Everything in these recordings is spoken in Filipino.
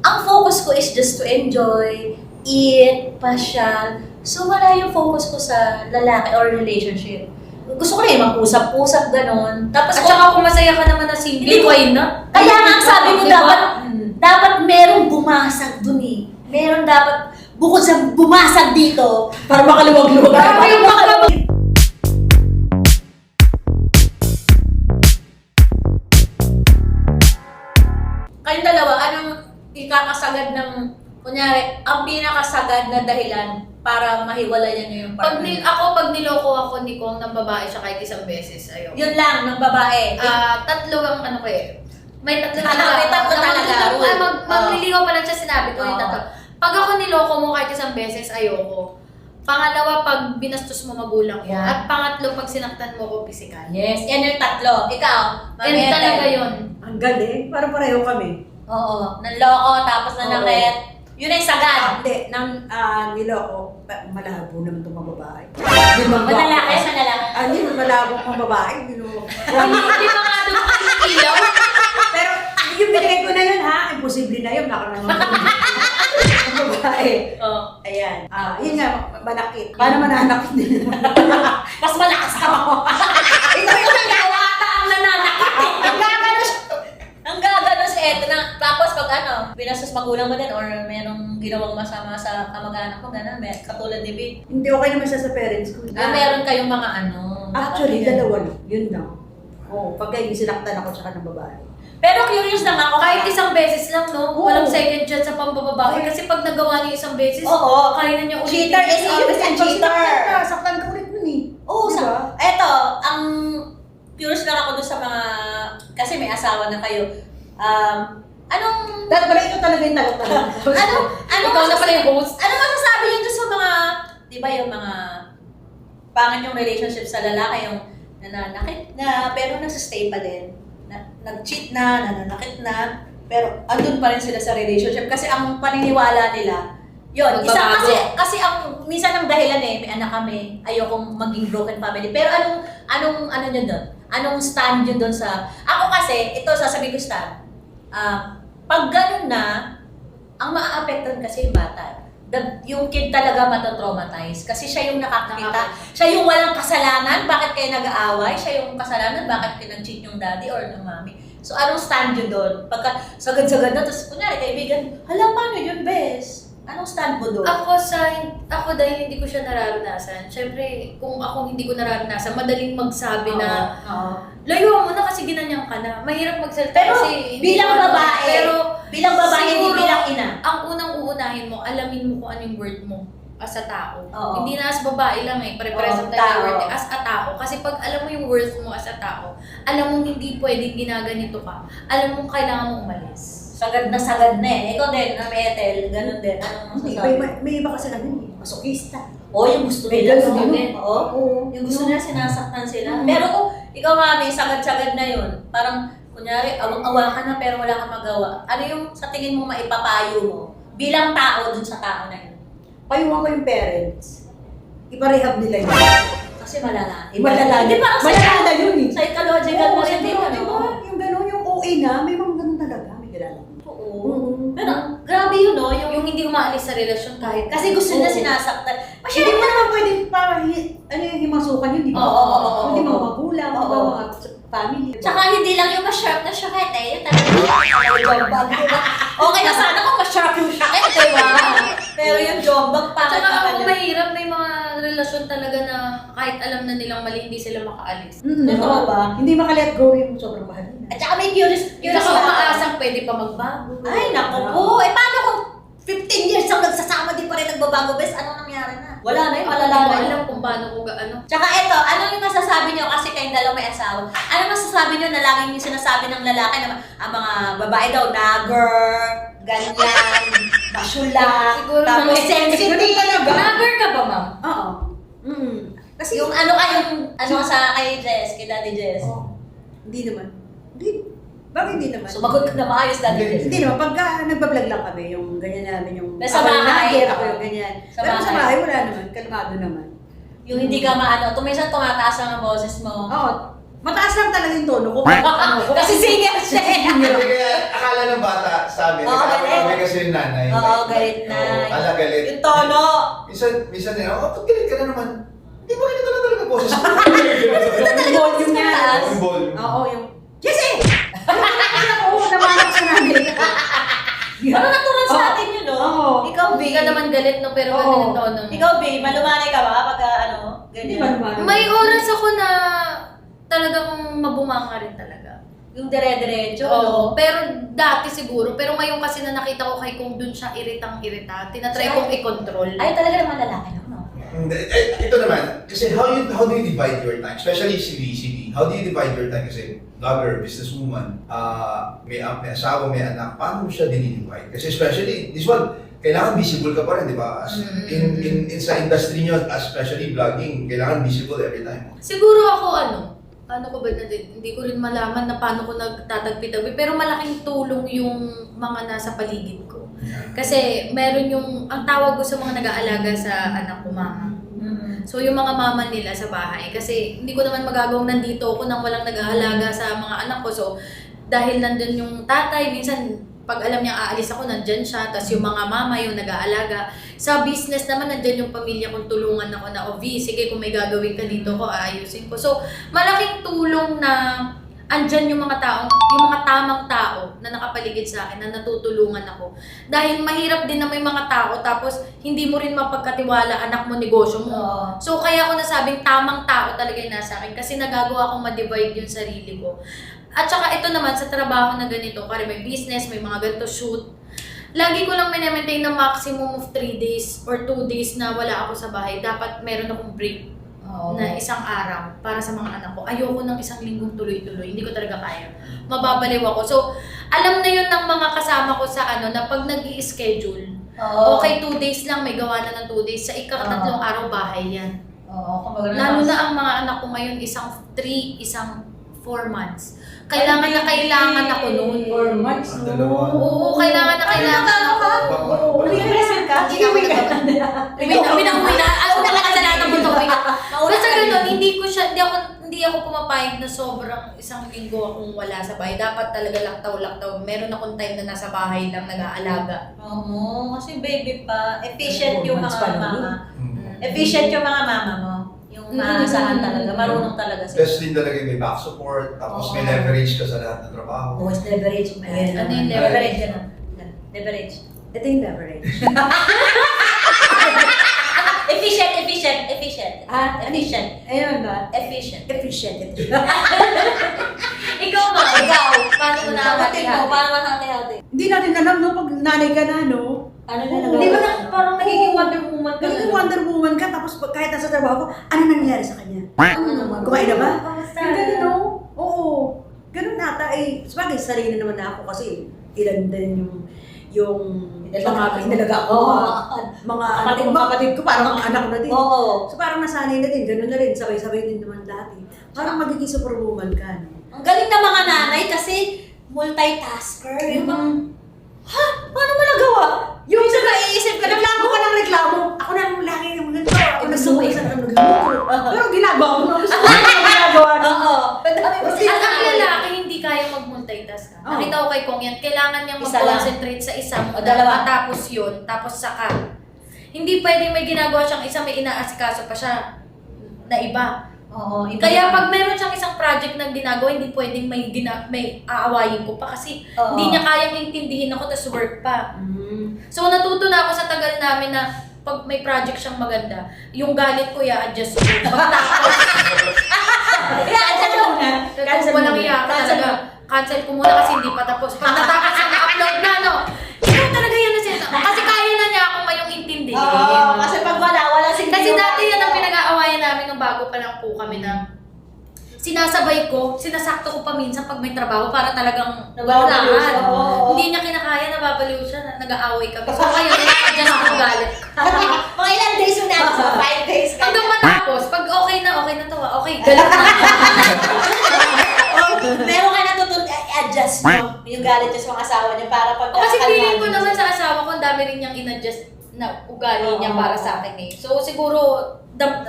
ang focus ko is just to enjoy, eat, pasyal. So wala yung focus ko sa lalaki or relationship. Gusto ko na yung mag-usap-usap, ganon. Tapos At saka kung masaya ka naman na single, why not? kaya nga ang sabi ko, Diba? dapat merong bumasag dun eh. Meron dapat, bukod sa bumasag dito, Para makaluwag-luwag. para yung makaluwag. Kayong dalawa, anong ikakasagad ng, kunyari, ang pinakasagad na dahilan para mahiwalayan niyo yung Pag, partner? pag niloko ako ni Kong ng babae siya kahit isang beses, ayoko. Yun lang, ng babae. Tatlo ang ano ko eh. May tatlo May tatlo talaga. Magliligaw pa lang siya, sinabi ko yung Oo. tatlo. Pag ako niloko mo kahit isang beses, ayoko. Pangalawa, pag binastos mo magulang ko. Yan. At pangatlo, pag sinaktan mo ko physical. Yes, yan yung tatlo. Ikaw, Yan talaga yun. Ang galing. Parang pareho kami. Oo, nanloko, tapos nanakit. Yun ay sagad. Hindi, nang niloko, malabo naman itong mga babae. Manlalaki, manlalaki. Hindi, malabo mga babae. Niloko. Hindi pa nga doon ilaw. Pero yung binigay ko na yun ha, imposible na yun. Naka naman ang babae. Oh. Ayan. Yun nga, manakit. Paano mananakit din? Mas malakas ka ako. Ito yung nagawata ang nananakit. Ang gagano siya. Ang gagano siya. Eto na. Tapos pag ano, binastos magulang mo din or merong ginawang masama sa kamag-anak mo, gano'n. Katulad ni Vic. Hindi okay naman siya sa parents ko. Meron kayong mga ano. Actually, dapat- dalawa lang. Yun lang. Oo, pagka yung sinaktan ako tsaka ng babae. Pero curious lang ako. Kahit isang beses lang, no? Oo. Walang second chance sa pambababae. Kasi pag nagawa niya isang beses, Oo. kaya na niya ulit. Cheater is always a cheater. Saktan ka ulit nun eh. Oo, Diba? eto, ang curious lang ako dun sa mga, kasi may asawa na kayo. Anong, Dahil pala ito talaga yung talaga. Ikaw na pala yung host. ano masasabi yun dun sa mga, di ba yung mga pangit yung relationship sa lalaki, yung nananakit na, pero nagsistay pa din. Nag-cheat na, nananakit na, pero andun pa rin sila sa relationship. Kasi ang paniniwala nila, yun, isa Magbabago. kasi ang minsan ang dahilan may anak kami, ayokong maging broken family. Pero anong ano nyo doon? Anong stand nyo doon sa, ako kasi, ito sasabihin ko stand, pag ganun na, ang maa-apektan kasi yung bata. Yung kid talaga matatraumatize kasi siya yung nakakita. Siya yung walang kasalanan, bakit kayo nag-aaway? Siya yung kasalanan, bakit kayo nag-cheat yung daddy or ng mommy? So, anong stand yun doon? Pagka sagad-sagad na, tapos kunyari, kaibigan, hala, paano yun, bes? Anong stand mo doon? Ako dahil hindi ko siya nararanasan. Syempre, kung ako hindi ko nararanasan, madaling magsabi na, layuan mo na kasi ginanyan ka na. Mahirap magsalita Pero kasi hindi bilang ko- babae, pero bilang babae, hindi siguro, bilang ina. ang unang uunahin mo, alamin mo kung ano yung word mo as a tao. Oo. Hindi na as babae lang pare-pares Oo, tayo tao. ng word as a tao. Kasi pag alam mo yung worth mo as a tao, alam mo hindi pwedeng ginaganito ka, alam mo kailangan mo umalis. Sagad na eh. Ikaw din, Ethel, ganun din. Anong masasabi? May iba kasi na yun eh, masokista. O, yung gusto May nila. ganun no? din. Oo. Yung gusto nila, sinasaktan sila. Pero kung ikaw mami, sagad-sagad na yun. Parang, kunyari, awang-awa ka na pero wala kang magawa. Ano yung sa tingin mo maipapayo mo? Bilang tao dun sa tao na yun. Payuhan ko yung parents. Iparehab nila yun. Kasi malala. Malala. Hindi parang Malala na yun eh. psychological mo rin din, siguro, ano? diba? Yung gano'n, yung OA na, may mga gano'n talaga. May kilala. Oo. Pero, grabe yun, no? Yung hindi umaalis sa relasyon kahit Kasi gusto nila Oo. sinasaktan. Hindi Masyado mo naman pwedeng ano yung himasukan yun, di ba? Oo. Hindi mga magulang, di ba? Oo. Mga family. Tsaka hindi lang yung ma-sharp na syakit eh. Yung talagang diba? Okay na sana kung ma-sharp yung syakit, diba? Pero yung jombag pa. Tsaka ako mahirap, may mga relasyon talaga na kahit alam na nilang mali, hindi sila makaalis. Totoo ba? Hindi makalet go yung sobrang mahal nila. At saka may curious Tsaka lang. umaasang pwede pa magbago. Ay, naku po. Eh, paano kung 15 years ang nagsasama, di pa rin nagbabago, bes? Anong nangyari na? Wala na yun, Ako malala hindi ko na yun. alam kung paano ko gaano. Tsaka eto, ano yung masasabi niyo kasi kayong dalawa may asawa? Ano masasabi niyo na laging yung sinasabi ng lalaki na ang mga babae daw, nagger, ganyan, masyula, Siguro tapos mga- sensitive. Nagger ka ba, ma'am? Oo. Kasi Yung ano ano sa kay Jess, kay Daddy Jess. hindi naman. Hindi. Bakit hindi naman? Sumagot ka na maayos, Daddy Jess. Hindi naman. Pagka nagbablog lang kami, yung ganyan namin, yung Nasa ako yung bahay. nagger, ako yung ganyan. Sa Pero sa bahay. bahay, wala naman. Kalmado naman. Yung hindi ka maano, minsan tumataas ang boses mo. Oo. Mataas lang talaga yung tono ko. Ano ko. Kasi singer siya eh. Hindi kaya akala ng bata sa amin, Oo, galit. kami kasi yung nanay. Oo, galit na. Oo, ala galit. Yung tono. Minsan nila, ba't galit ka na naman? Hindi ba ganito na talaga boses ko? Yung volume niya. Mataas. Yung volume. Oo, yung... Jesse! Oo, namanap sa namin. Parang natural sa atin yun, no? Oo. Ikaw, B. Hindi ka naman galit, no? Pero Oo. ganun yung tono. Ikaw, B, malumanay ka ba pag ano? Hindi Ganyan. ba naman? May oras ako na talagang mabumanga rin talaga. Yung dire-diretso, Oo, no? pero dati siguro. Pero ngayon kasi na nakita ko kay Kung dun siya iritang-irita, tinatry kong i-control. Ay, talaga naman lalaki, no? Ito naman, kasi how do you divide your time? Especially si VCD. How do you divide your time? Kasi vlogger, businesswoman, may asawa, may anak. Paano mo siya dinidivide? Kasi especially, this one, kailangan visible ka pa rin, di ba? In sa industry nyo, especially vlogging, kailangan visible every time. Siguro ako ano ko ba na din, hindi ko rin malaman na paano ko nagtatagpi-tagpi, pero malaking tulong yung mga nasa paligid ko. Kasi meron yung, ang tawag ko sa mga nag-aalaga sa anak ko, mama. So yung mga mama nila sa bahay, kasi hindi ko naman magagawang nandito ako nang walang nag-aalaga sa mga anak ko. So dahil nandun yung tatay, minsan pag alam niya aalis ako, nandyan siya. Tapos yung mga mama yung nag-aalaga. Sa business naman, nandyan yung pamilya kong tulungan ako na, sige, kung may gagawin ka dito ko, aayusin ko. So malaking tulong na andyan yung mga tamang tao na nakapaligid sa akin, na natutulungan ako. Dahil mahirap din na may mga tao, tapos hindi mo rin mapagkatiwala anak mo, negosyo mo. Oo. So kaya ako nasabing tamang tao talaga yung nasa akin, kasi nagagawa akong ma-divide yung sarili ko. At saka ito naman, sa trabaho na ganito, kaya may business, may mga ganito shoot, lagi ko lang maintain na maximum of 3 days or 2 days na wala ako sa bahay. Dapat meron akong break na isang araw para sa mga anak ko. Ayoko ng isang linggong tuloy-tuloy. Hindi ko talaga kaya. Mababaliw ako. So, alam na yun ng mga kasama ko sa na pag nag-i-schedule, Oo. okay, 2 days lang, may gawa na ng 2 days. Sa ikatatlong araw, bahay yan. Oo, kumbaga Lalo na ang mga anak ko ngayon, isang 3, isang 4 months. Kailangan ako noon. 4 months, no? Dalawa. Oo, kailangan ako. Oo, uwi-present ka? Hindi na ako Uwi na. Ako na lang sa lahat ng mundo. Basta ganun, hindi ako pumapayag na sobrang isang linggo akong wala sa bahay. Dapat talaga laktaw-laktaw. Meron akong time na nasa bahay lang nag-aalaga. Oo, kasi baby pa. Efficient yung Months mga pa lang mama. Mm. Efficient yung mga mama mo. Yung maasahan talaga. Marunong talaga sila. Best din talaga yung may back support, tapos may leverage ka sa lahat ng trabaho. Always leverage. Ayan. Ano yung Leverage yun. Leverage. Ito yung leverage. Efficient. Ah, Efficient. Ayun ba? Efficient. Efficient. Ikaw ma, paano mo Kapatid mo, nakakati? paano hati-hati? Hindi natin alam, no? Pag nanay ka na, no? Ano na Oo. nagawa? Di ba Parang nagiging Wonder Woman ka. Nagiging Wonder Woman ka, tapos kahit nasa trabaho ko, ano nangyari sa kanya? Kumain na ba? Yung ganun, no? Oo. Ganun nata, sabagay, sarili na naman na ako kasi ilan din yung mga inalaga ko. Mga kapatid ko, parang anak ko na din. Oo. So parang nasanay na din, ganun na rin, sabay-sabay din naman dati. Parang magiging superwoman ka, no? Ang galing ng mga nanay kasi multitasker. Yung mga, paano mo nagawa? Yung isa naiisip ka, Reklamo ka ng reklamo. Ako na ang laki ng ganito. Ako nagsumay sa ng nagluto. Pero ginagawa ko na. Gusto ko yung ginagawa na. Oo. Ang dami mo At ang lalaki, hindi kaya mag-multitask ka. Oh. Nakita ko kay Kong yan, kailangan niyang Isa lang. mag-concentrate sa isa O, muna, dalawa. matapos yun, tapos saka. Hindi pwedeng may ginagawa siyang isa, may inaasikaso pa siya na iba. Oo. Kaya pag meron siyang isang project na ginagawa, hindi pwedeng may aawayin ko pa kasi Oo. hindi niya kayang intindihin ako tas work pa. So natuto na ako sa tagal namin na pag may project siyang maganda, yung galit ko i-adjust ko. Pagtapos, I-adjust mo na. Cancel mo lang iya talaga. Cancel ko muna kasi hindi pa tapos. Pag natapos na na-upload na, ikaw talaga yan na siya. Kasi kaya na niya ako ngayong intindihin. Oo. Kasi pag wala sing Kasi dati yan ang pinag-aawayan namin nung bago pa lang po kami na sinasabay ko, sinasakto ko pa minsan pag may trabaho para talagang Nababaliw siya. wala. Oo. Hindi niya kinakaya, nababaliw siya, nag-aaway kami. So ngayon, na-adjust ko galit. Mga ilang days mo na. 5 days ka. Hanggang matapos, pag okay na to, okay, galit na. Meron ka natutun i-adjust mo yung galit niya sa mga asawa niya para pag O kasi feeling ko naman sa asawa ko, ang dami rin niyang in-adjust na ugali niya para sa akin eh. So siguro,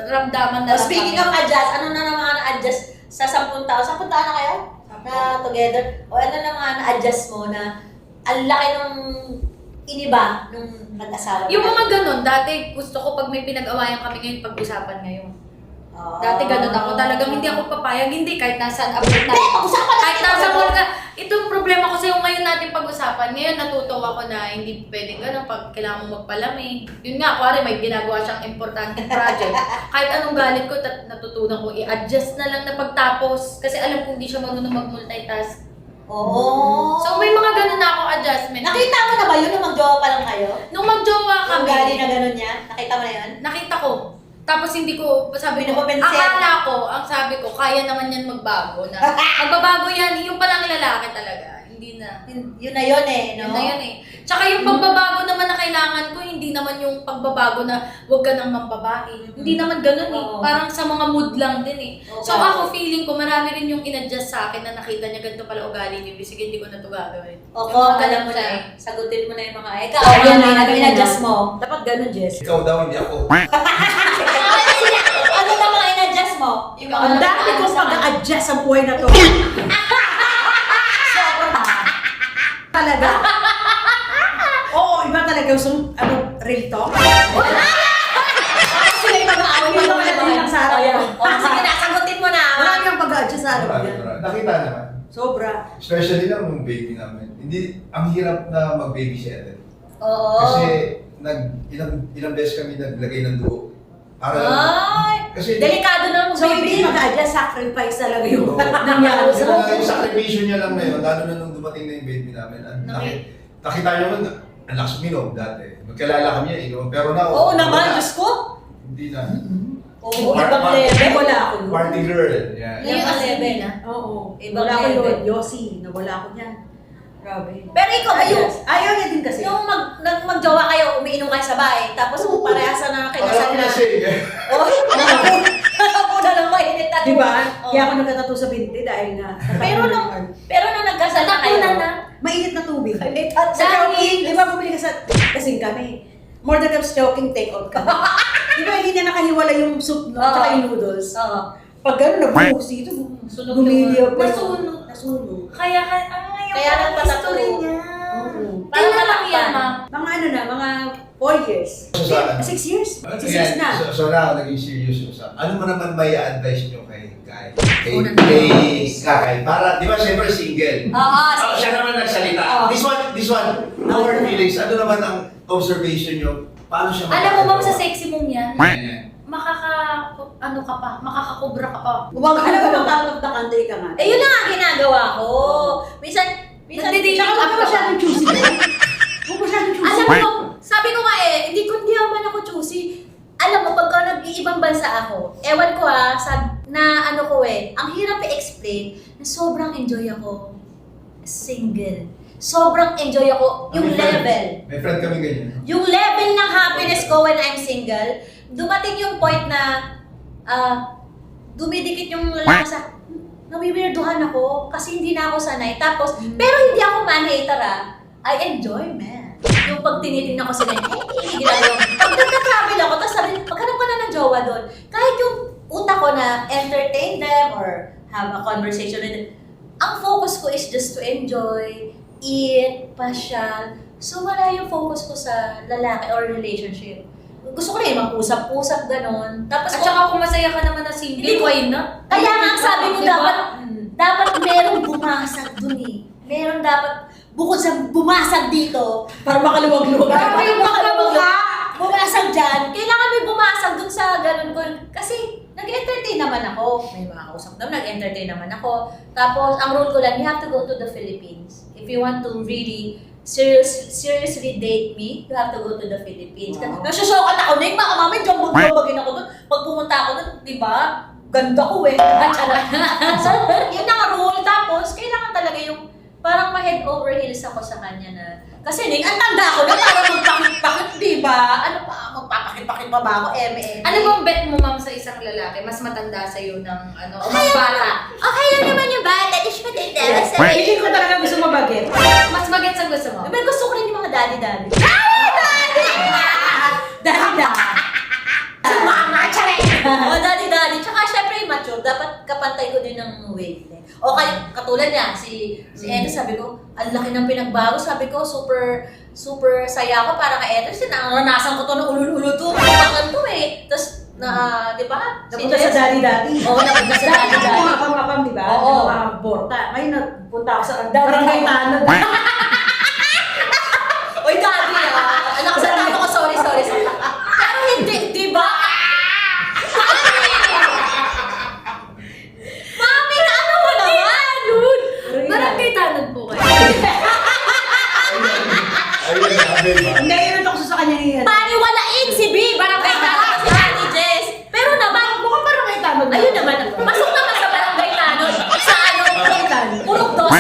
ramdaman na lang Speaking kami. of adjust, ano na naman ang adjust sa 10 taon, 10 taon na kayo? Na together? O ano na mga na-adjust mo na ang laki nung iniba nung nag-asawa? Yung mga ganun, dati gusto ko pag may pinag-awayan kami ngayon, pag-usapan ngayon. Dati ganun ako. Talagang hindi ako papayag. Hindi, kahit nasaan abroad na. Hindi, pag-usapan natin. Kahit nasa mall ka. Itong problema ko sa'yo ngayon natin pag-usapan. Ngayon natutuwa ko na hindi pwedeng ganun pag kailangan mo magpalamig. Yun nga, kuwari may ginagawa siyang importanteng project. Kahit anong galit ko, natutunan ko i-adjust na lang na pagtapos. Kasi alam ko hindi siya marunong mag-multitask. Oo. So may mga ganun na akong adjustment. Nakita mo na ba yun nung mag-jowa pa lang kayo? Nung mag-jowa Ang kami, gali na gano'n niya? Nakita mo na yun? nakita ko. Tapos hindi ko, sabi ko, Pinapapansin. akala ko, ang sabi ko, kaya naman yan magbago. Na, magbabago yan, yung palang lalaki talaga. Hindi na. Yun na yun eh, no? Yun na yun eh. Tsaka yung pagbabago naman na kailangan ko, hindi naman yung pagbabago na huwag ka nang mambabae. Hindi naman ganun eh. Oo. Parang sa mga mood lang din eh. Oo. So ako feeling ko, marami rin yung in-adjust sa akin na nakita niya ganito pala ugali niya. Sige, hindi ko na ito gagawin. O, Yung mga alam ganun mo siya na. eh. Sagutin mo na yung mga, ikaw, Ayan ano na, na, in-adjust mo. Dapat ganun, Jess. Ikaw daw, hindi ako. Ano na mga in-adjust mo? Yung mga Ang dami ano kong sa- pag-a-adjust sa buhay na to. Sobra. Talaga. Oo, iba talaga yung real talk. Sila yung mag-aaway Hindi naman natin lang sa harap. O, sige na, sagutin mo na. Marami yung pag-a-adjust sa harap Marami, niya. marami. Nakita naman. Sobra. Especially na nung baby namin. Hindi, ang hirap na mag-baby sitter. Oo. Kasi ilang beses kami naglagay ng dugo. Para Ay! kasi Delikado na So, hindi mag-baby. mag-a-adjust, sacrifice talaga yung Oo. nangyari sa Yung sakripisyo niya lang na yun, lalo na nung dumating na yung baby namin. Nakita niyo man, ang lakas minom dati. Magkalala kami yan, inom. Pero na, Oo naman, Diyos ko. Hindi na. Oo, Par- ibang par- level. Wala ako yun. Party girl. Yeah. Yung Ibang asin level. na. Oo. Ibang Wala ko level. yun. Yossi, nawala ako niyan. Grabe. Pero ikaw ba yung, Ayaw niya din kasi. yung mag-jowa kayo, umiinom kayo sa bahay, tapos parehasa na kinasal Alam na. na siya. Oh, ako na lang mainit na. Di ba? Oo. Kaya ako nagtatato sa binti dahil na. Pero nung nagkasal na kayo, Tapunan na. Mainit na tubig. Mainit Sa Dahil- choking, di ba bumili ka sa kasing kami? More than comes choking, take out ka. Di ba hindi na nakahiwala yung soup, no? Oo. Tsaka yung noodles. Oo. Pag gano'n, nabuhos dito, Sunog bumili yung- ako. Nasunog. Nasunog. Kaya, Kaya nagpatato. history niya. Oo. Parang Kailan lang yan, malakpan. ma'am? Mga ano na, mga 4 years. So, saan? 6 years? 6 Ayan, years na. So now, naging serious yung usap. Ano mo naman may advice nyo kay Kai? Unang- Kay Kai. Para, di ba siyempre single? Oo, Oh, siya naman nagsalita. Oo. This one, our feelings. Ano naman ang observation nyo? Paano siya Alam mo, ma'am, makakagawa? sa sexy mong yan, Ganyan. ano ka pa, makakakubra ka pa. Huwag ka na out of the country ka nga. Eh, yun na nga ginagawa ko. Minsan, Nagdi-dating Tsaka huwag ka up ka masyadong choosy. Huwag masyadong choosy. alam mo, sabi ko nga hindi naman ako choosy. Alam mo, pagka nag-iibang bansa ako, ewan ko na ano ko ang hirap i-explain na sobrang enjoy ako single. Sobrang enjoy ako yung May friend- level. May friend kami ganyan. Yung level ng happiness ko when I'm single, dumating yung point na dumidikit yung lalaki sa nawiwirduhan ako kasi hindi na ako sanay. Tapos, pero hindi ako man-hater I enjoy, man. Yung pag tinitingnan ko sila, ginagawa. Pag nagka-travel ako, tapos sabi, maghanap ko na ng jowa doon. Kahit yung utak ko na entertain them or have a conversation with them, ang focus ko is just to enjoy, eat, pasyal. So, wala yung focus ko sa lalaki or relationship. Gusto ko na yung mag-usap-usap, ganon. Tapos, At saka kung masaya ka naman na single, Hindi ko- why not? kaya nga ang sabi ko, Diba? dapat merong bumasag dun Meron dapat, bukod sa bumasag dito, Para makaluwag-luwag. para yung makabuka, bumasag dyan, kailangan may bumasag dun sa ganun ko. Kasi, nag-entertain naman ako. May mga kausap naman, nag-entertain naman ako. Tapos, ang rule ko lang, you have to go to the Philippines. If you want to really seriously date me, you have to go to the Philippines. Wow. Nagsusukat ako na yung mga mami, jambag-jambagin ako doon. Pag pumunta ako doon, di ba? Ganda ko At so, yun ang rule. Tapos, kailangan talaga yung parang ma-head over heels ako sa kanya na kasi ang tanda ko na parang magpakit-pakit, di ba? Ano pa, magpapakit-pakit pa ba ako? Ano bang bet mo, ma'am, sa isang lalaki? Mas matanda sa'yo ng o mas bata? Okay lang naman yung bata. Dish matanda. Hindi ko talaga gusto mabagit. Mas bagay sa gusto mo? Diba gusto ko rin yung mga daddy-daddy. Dahil na. Mama, charing! O, daddy-daddy. Tsaka syempre mature. Dapat pinapantay ko din ng wavelength. O kaya, katulad niya, si Eden, sabi ko, ang laki ng pinagbago. Sabi ko, super saya ako para kay Eden. Kasi naranasan ko to ng ulul-ulo to. Pakan to eh. Tapos, di ba? Napunta sa daddy dati. Oo, napunta sa Dati daddy. ako mga pamapam, di ba? Oo. Mga borta. Ngayon napunta ako sa barangay tanod. Uy, daddy anak sa tato ko, sorry. Pero hindi, di ba? Mami, ano mo naman? Barangay tanod po kayo. Ayun na, di ba? Hindi, yun ito ko sa kanya niyan. Paniwalain si B, barangay tanod si Ate Jess. Pero naman, Mukhang barangay tanod. ayun naman, pasok naman sa barangay tanod. Sa ano, Barangay tanod. Purok Dos.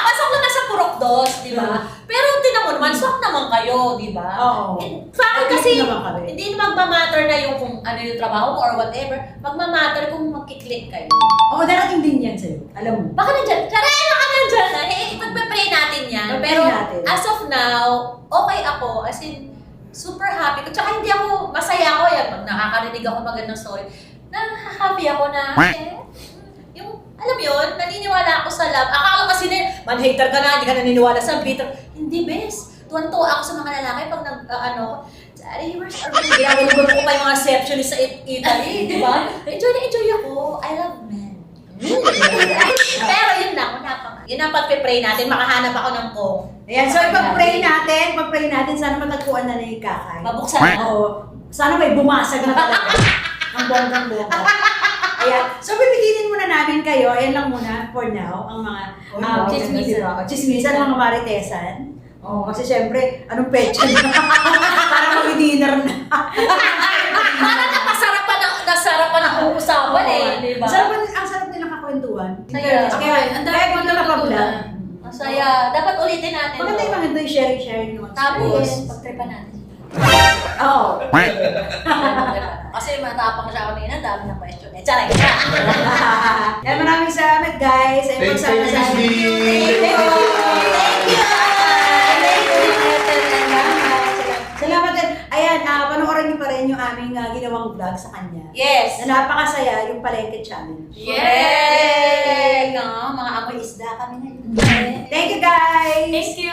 Pasok naman sa Purok Dos, di ba? Pero tinan mo naman, swak naman kayo, di ba? Oo. Sa akin kasi, Hindi naman kami. hindi magmamatter na yung kung ano yung trabaho mo or whatever. Magmamatter kung magkiklik kayo. Oo, darating din yan sa'yo. Alam mo. Baka nandyan, charay, baka nandyan na. Eh, pagpe-pray natin yan. Pag-pray Pero natin. as of now, okay ako. As in, super happy ko. Tsaka hindi ako, masaya ako yan. Pag nakakarinig ako magandang story, happy ako na, yung, alam mo yun, naniniwala ako sa love. Akala kasi na, man-hater ka na, hindi ka naniniwala sa bitter. Hindi, bes. Tuwan-tuwa ako sa mga lalaki pag Daddy, where's our baby? Ginagawa ko pa yung mga receptionist sa Italy, di ba? Enjoy na enjoy ako. I love men. Pero yun lang, yun ang pagpe-pray natin, makahanap ako ng kong. Ayan, so pag-pray natin, sana matagpuan na ni Kakay. Mabuksan na. Oo. Sana may bumasag na talaga. Ang bonggang-bongga. Ayan. So, bibiginin muna namin kayo. Ayan lang muna for now. Ang mga chismisan. Chismisan, mga maritesan. Oo, kasi syempre, anong pecha na? Para mag-dinner na. Parang nasarapan ng uusapan eh, di ba? Ang sarap nilang kakwentuhan. Saya. Kaya, Ang dami kaya ko kung nakablog. natutunan. Masaya. Dapat ulitin natin. Maganda yung maganda yung sharing ng Tapos, experience. pag-tripan natin. Oo. Kasi matapang siya kanina, dami ng question. Charay! Kaya maraming salamat guys. Ay, Thank you, Miss B. Thank you! Salamat din. Ayan, panoorin niyo pa rin yung aming ginawang vlog sa kanya. Yes! Na napakasaya yung Palengke Challenge. Yay! Mga amoy isda kami ngayon. Thank you guys! Thank you.